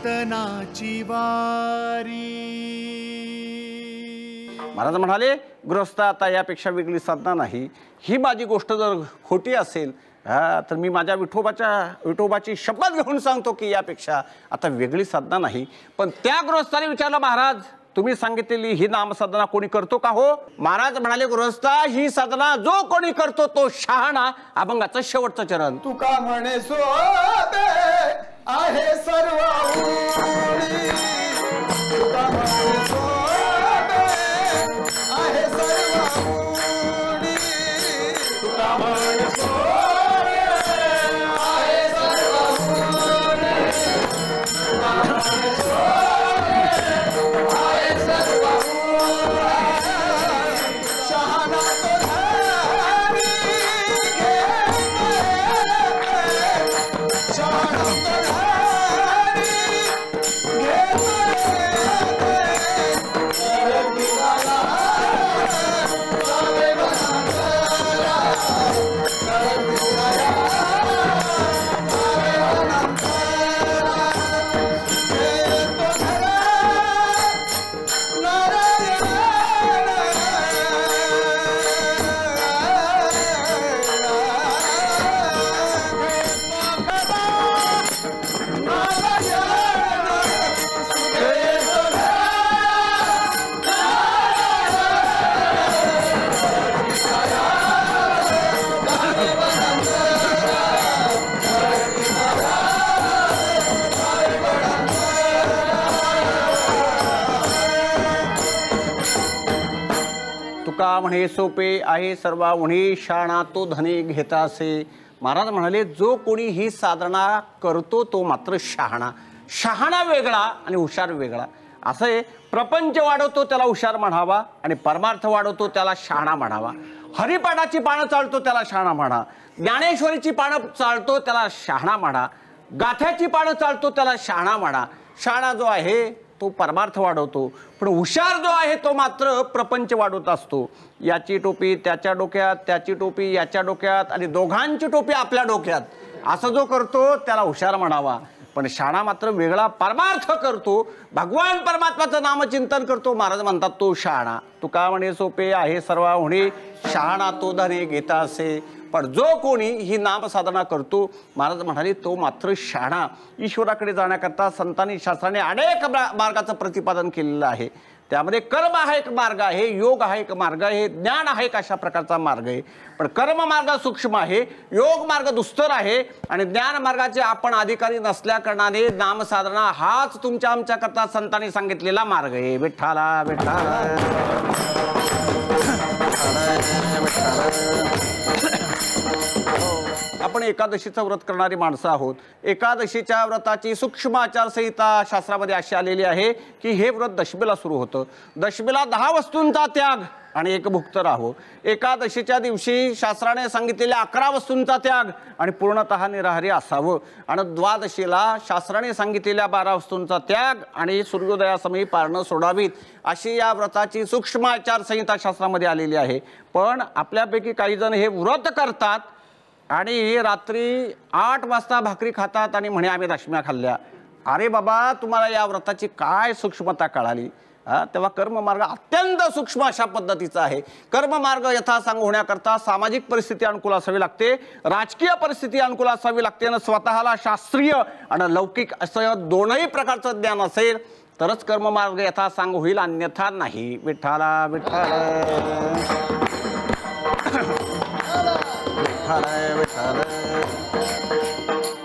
कीर्तनाची वारी। महाराज म्हणाले गृहस्थ आता यापेक्षा वेगळी साधना नाही, ही माझी गोष्ट जर खोटी असेल तर मी माझ्या विठोबाची शपथ घेऊन सांगतो की यापेक्षा आता वेगळी साधना नाही। पण त्या गृहस्थाने विचारलं, महाराज तुम्ही सांगितलेली ही नामसाधना कोणी करतो का हो? महाराज म्हणाले, गृहस्था ही साधना जो कोणी करतो तो शहाणा, अभंगाचं शेवटचं चरण। तुका म्हणे सोबे आहे सर्व उडी, तुका म्हणे सोबे आहे सर्व उडी, तुका म्हणे सोबे आहे सर्व उडी, तुका म्हणे सोबे आहे सर्व उडी, शहाणा तो धारी तुका म्हणे सोपे आहे सर्व उणी, शहाणा तो धने घेतासे। महाराज म्हणाले जो कोणी ही साधना करतो तो मात्र शहाणा। शहाणा वेगळा आणि हुशार वेगळा। असं आहे, प्रपंच वाढवतो त्याला हुशार म्हणावा आणि परमार्थ वाढवतो त्याला शहाणा म्हणावा। हरिपाठाची पानं चालतो त्याला शहाणा म्हणा, ज्ञानेश्वरीची पानं चालतो त्याला शहाणा म्हणा, गाथ्याची पानं चालतो त्याला शहाणा म्हणा। शहाणा जो आहे तो परमार्थ वाढवतो, पण हुशार जो आहे तो मात्र प्रपंच वाढवत असतो। याची टोपी त्याच्या डोक्यात, त्याची टोपी याच्या डोक्यात आणि दोघांची टोपी आपल्या डोक्यात, असं जो करतो त्याला हुशार म्हणावा। पण शहाणा मात्र वेगळा परमार्थ करतो, भगवान परमात्म्याचं नामचिंतन करतो, महाराज म्हणतात तो शहाणा। तुका म्हणे सोपे आहे सर्व उणी, शहाणा तो धने घेता असे। पण जो कोणी ही नामसाधना करतो, महाराज म्हणाले तो मात्र शहाणा। ईश्वराकडे जाण्याकरता संतांनी शास्त्राने अनेक मार्गाचं प्रतिपादन केलेलं आहे। त्यामध्ये कर्म हा एक मार्ग आहे, योग हा एक मार्ग आहे, ज्ञान हा एक अशा प्रकारचा मार्ग आहे। पण कर्म मार्ग सूक्ष्म आहे, योग मार्ग दुस्तर आहे आणि ज्ञान मार्गाचे आपण अधिकारी नसल्या कारणाने नामसाधना हाच तुमच्या आमच्याकरता संतांनी सांगितलेला मार्ग आहे। विठ्ठला विठ्ठला आपण एकादशीचं व्रत करणारी माणसं आहोत। एकादशीच्या व्रताची सूक्ष्म आचारसंहिता शास्त्रामध्ये अशी आलेली आहे की हे व्रत दशमीला सुरू होतं। दशमीला 10 वस्तूंचा त्याग आणि एक भुक्त राहो। एकादशीच्या दिवशी शास्त्राने सांगितलेल्या 11 वस्तूंचा त्याग आणि पूर्णतः निराहारी असावं। आणि द्वादशीला शास्त्राने सांगितलेल्या 12 वस्तूंचा त्याग आणि सूर्योदयासमयी पारणं सोडावीत, अशी या व्रताची सूक्ष्म आचारसंहिता शास्त्रामध्ये आलेली आहे। पण आपल्यापैकी काही जण हे व्रत करतात आणि रात्री 8 वाजता भाकरी खातात आणि म्हणे आम्ही दशम्या खाल्ल्या। अरे बाबा, तुम्हाला या व्रताची काय सूक्ष्मता कळाली? तेव्हा कर्ममार्ग अत्यंत सूक्ष्म अशा पद्धतीचा आहे। कर्ममार्ग यथासांग होण्याकरता सामाजिक परिस्थिती अनुकूल असावी लागते, राजकीय परिस्थिती अनुकूल असावी लागते आणि स्वतःला शास्त्रीय आणि लौकिक असं दोनही प्रकारचं ज्ञान असेल तरच कर्ममार्ग यथासांग होईल, अन्यथा नाही। विठ्ठला विठ्ठला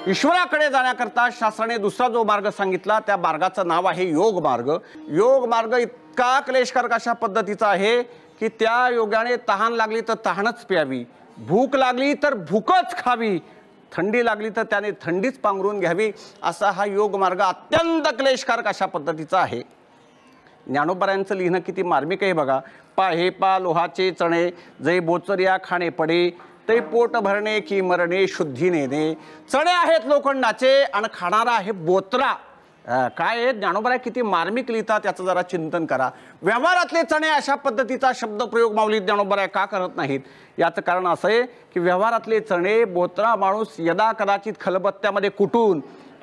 ईश्वराकडे जाण्याकरता शास्त्राने दुसरा जो मार्ग सांगितला त्या मार्गाचं नाव आहे योग मार्ग। योग मार्ग इतका क्लेशकारक अशा पद्धतीचा आहे की त्या योगाने तहान लागली तर तहानच प्यावी, भूक लागली तर भूकच खावी, थंडी लागली तर त्याने थंडीच पांघरून घ्यावी, असा हा योग मार्ग अत्यंत क्लेशकारक अशा पद्धतीचा आहे। ज्ञानोबरायांचं लिहिणं किती मार्मिक आहे बघा। पाहे पा लोहाचे चणे, जै बोचरिया खाणे पडे, ते पोट भरणे की मरणे शुद्धी नेणे। चणे आहेत लोखंडाचे आणि खाणारा आहे बोत्रा। काय आहे ज्ञानोबराय किती मार्मिक लिहितात याचं जरा चिंतन करा। व्यवहारातले चणे अशा पद्धतीचा शब्दप्रयोग माऊली ज्ञानोबराय का करत नाहीत? याचं कारण असं आहे की व्यवहारातले चणे बोत्रा माणूस यदा कदाचित खलबत्त्यामध्ये कुटून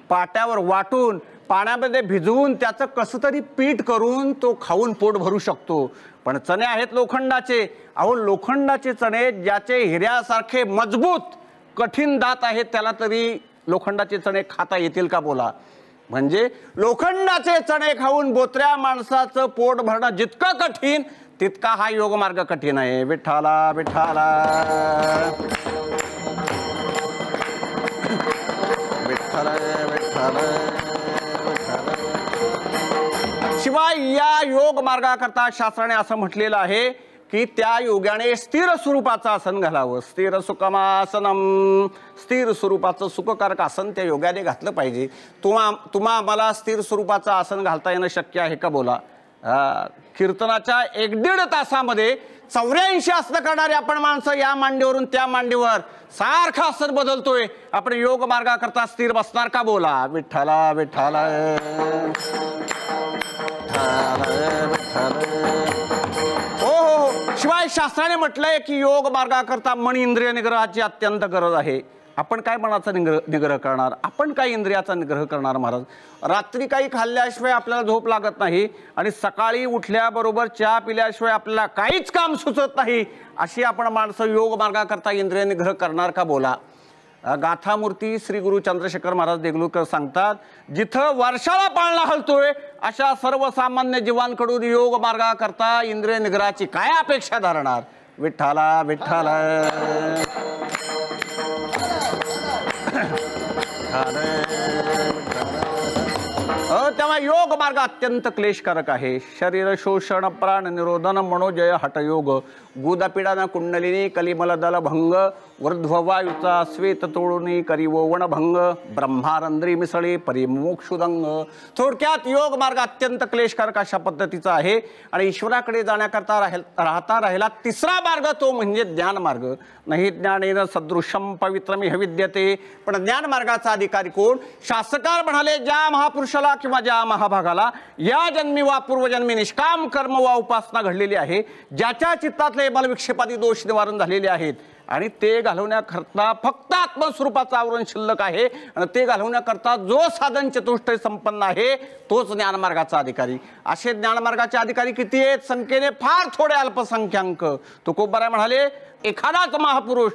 पाट्यावर वाटून पाण्यामध्ये भिजवून त्याचं कसं तरी पीठ करून तो खाऊन पोट भरू शकतो. पण चणे आहेत लोखंडाचे. अहो लोखंडाचे चणे ज्याचे हिऱ्यासारखे मजबूत कठीण दात आहेत त्याला तरी लोखंडाचे चणे खाता येतील का बोला. म्हणजे लोखंडाचे चणे खाऊन बोत्र्या माणसाचं पोट भरणं जितकं कठीण तितका हा योग मार्ग कठीण आहे. विठ्ठला विठ्ठला विठ्ठल विठ्ठल. शिवाय या योग मार्गाकरता शास्त्राने असं म्हटलेलं आहे की त्या योग्याने स्थिर स्वरूपाचं आसन घालावं. स्थिर सुखमासनम. स्थिर स्वरूपाचं सुखकारक आसन त्या योग्याने घातलं पाहिजे. तुम्हा आम्हाला स्थिर स्वरूपाचं आसन घालता येणं शक्य आहे का बोला. कीर्तनाच्या 1-1.5 तासामध्ये 84 आसनं करणारे आपण माणसं या मांडीवरून त्या मांडीवर सारखं आसन बदलतोय. आपण योग मार्गाकरता स्थिर बसणार का बोला. विठ्ठला विठ्ठला हो. शिवाय शास्त्राने म्हटलंय की योग मार्गाकरता मन इंद्रिय निग्रहाची अत्यंत गरज आहे. आपण काय मनाचा निग्रह करणार. आपण काय इंद्रियाचा निग्रह करणार महाराज. रात्री काही खाल्ल्याशिवाय आपल्याला झोप लागत नाही आणि सकाळी उठल्याबरोबर चहा पिल्याशिवाय आपल्याला काहीच काम सुचत नाही. अशी आपण माणसं योग मार्गाकरता इंद्रिय निग्रह करणार का बोला. गाथामूर्ती श्री गुरु चंद्रशेखर महाराज देगलूरकर सांगतात जिथं वर्षाला पाळणा हलतोय अशा सर्वसामान्य जीवांकडून योग मार्गाकरता इंद्रिय निग्रहाची काय अपेक्षा धरणार. विठ्ठला विठ्ठला. तेव्हा योग मार्ग अत्यंत क्लेशकारक आहे. शरीर शोषण प्राण निरोधन मनोजय हठयोग गुदपीडाना कुंडलिनी कलिमलदल भंग ऊर्ध्ववायूचा श्वेत तोडुनी करिवोवण भंग ब्रह्मारंद्री मिसळी परिमोक्षुदंग. थोडक्यात योग मार्ग अत्यंत क्लेशकारक अशा पद्धतीचा आहे आणि ईश्वराकडे जाण्याकरता राहता राहिला तिसरा मार्ग तो म्हणजे ज्ञान मार्ग. नाही ज्ञानेन सदृशम पवित्रमिह विद्यते. पण ज्ञान मार्गाचा अधिकारी कोण. शास्त्रकार म्हणाले ज्या महापुरुषाला किंवा ज्या महाभागाला या जन्मी वा पूर्वजन्मी निष्काम कर्म वा उपासना घडलेली आहे ज्याच्या चित्तातले बलविक्षेपादी दोष निवारण झालेले आहेत आणि ते घालवण्याकरता फक्त आत्मस्वरूपाचं आवरण शिल्लक आहे आणि ते घालवण्याकरता जो साधन चतुष्टय संपन्न आहे तोच ज्ञानमार्गाचा अधिकारी. असे ज्ञानमार्गाचे अधिकारी किती आहेत. संख्येने फार थोडे अल्पसंख्याक. तुकोबाराय म्हणाले एखादाच महापुरुष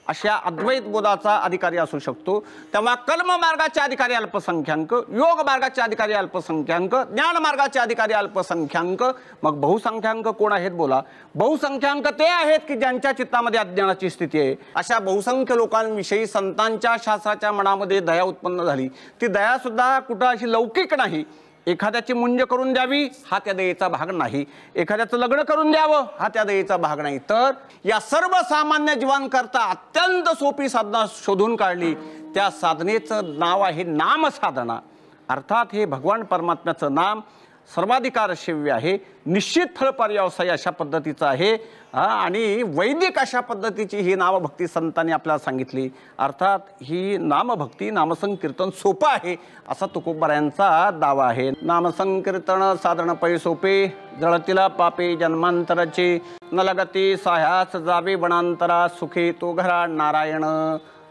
अशा अद्वैत बोधाचा अधिकारी असू शकतो. तेव्हा कर्म मार्गाचे अधिकारी अल्पसंख्याक योग मार्गाचे अधिकारी अल्पसंख्याक ज्ञान मार्गाचे अधिकारी अल्पसंख्याक. मग बहुसंख्याक कोण आहेत बोला. बहुसंख्याक ते आहेत की ज्यांच्या चित्तामध्ये अज्ञानाची स्थिती आहे. अशा बहुसंख्य लोकांविषयी संतांच्या शास्त्राच्या मनामध्ये दया उत्पन्न झाली. ती दया सुद्धा कुठं अशी लौकिक नाही. एखाद्याची मुंज करून द्यावी हा त्या दयेचा भाग नाही. एखाद्याचं लग्न करून द्यावं हा त्या दयेचा भाग नाही. तर या सर्वसामान्य जीवांकरता अत्यंत सोपी साधना शोधून काढली. त्या साधनेचं नाव आहे नाम साधना. अर्थात हे भगवान परमात्म्याचं नाम सर्वाधिकार सेव्य आहे. निश्चित फळ पर्यावसायी अशा पद्धतीचं आहे आणि वैदिक अशा पद्धतीची ही नामभक्ती संतांनी आपल्याला सांगितली. अर्थात ही नामभक्ती नामसंकीर्तन सोपं आहे असा तुकोबारायांचा दावा आहे. नामसंकीर्तन साधन पै सोपे जळतीला पापे जन्मांतराचे न लगती साह्यास जावे वनांतरा सुखे तो घरा नारायण.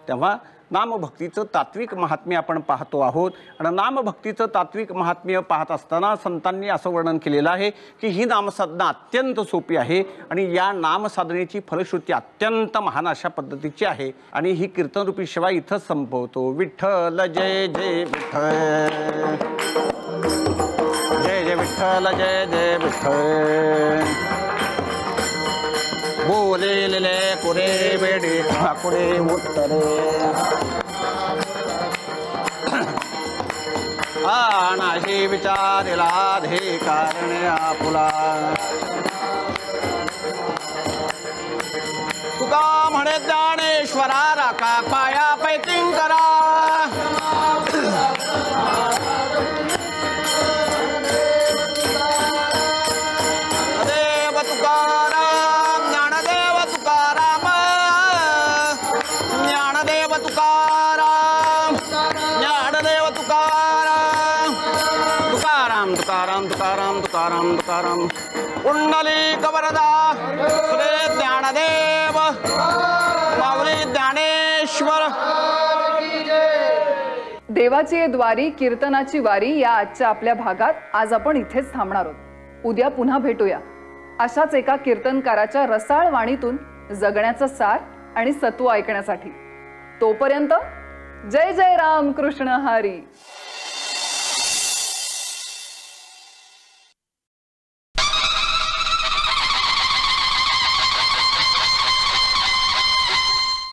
तेव्हा नामभक्तीचं तात्विक महात्म्य आपण पाहतो आहोत आणि नामभक्तीचं तात्विक महात्म्य पाहत असताना संतांनी असं वर्णन केलेलं आहे की ही नामसाधना अत्यंत सोपी आहे आणि या नामसाधनेची फलश्रुती अत्यंत महान अशा पद्धतीची आहे. आणि ही कीर्तनरूपी सेवा इथंच संपवतो. विठ्ठल जय जय विठ्ठल जय जय विठ्ठल जय जय विठ्ठल. बोलेले कुरे बेडे ठाकुरे उत्तरे नाही विचारिला धे कारण आपुला. तुका म्हणे ज्ञानेश्वरा राखा पाया पैकिंकरा. देव तुकाराम ज्ञानदेव तुकाराम ज्ञानदेव तुकाराम ज्ञानदेव तुकाराम तुकाराम तुकाराम तुकाराम तुकाराम तुकाराम. पुंडलिक वरदा श्री ज्ञानदेव माऊली ज्ञानेश्वर. देवाची ये द्वारी कीर्तनाची वारी या आजच्या आपल्या भागात आज आपण इथेच थांबणार आहोत. उद्या पुन्हा भेटूया अशाच एका कीर्तनकाराच्या रसाळ वाणीतून जगण्याचं सार आणि सत्व ऐकण्यासाठी. तोपर्यंत जय जय राम कृष्ण हरी.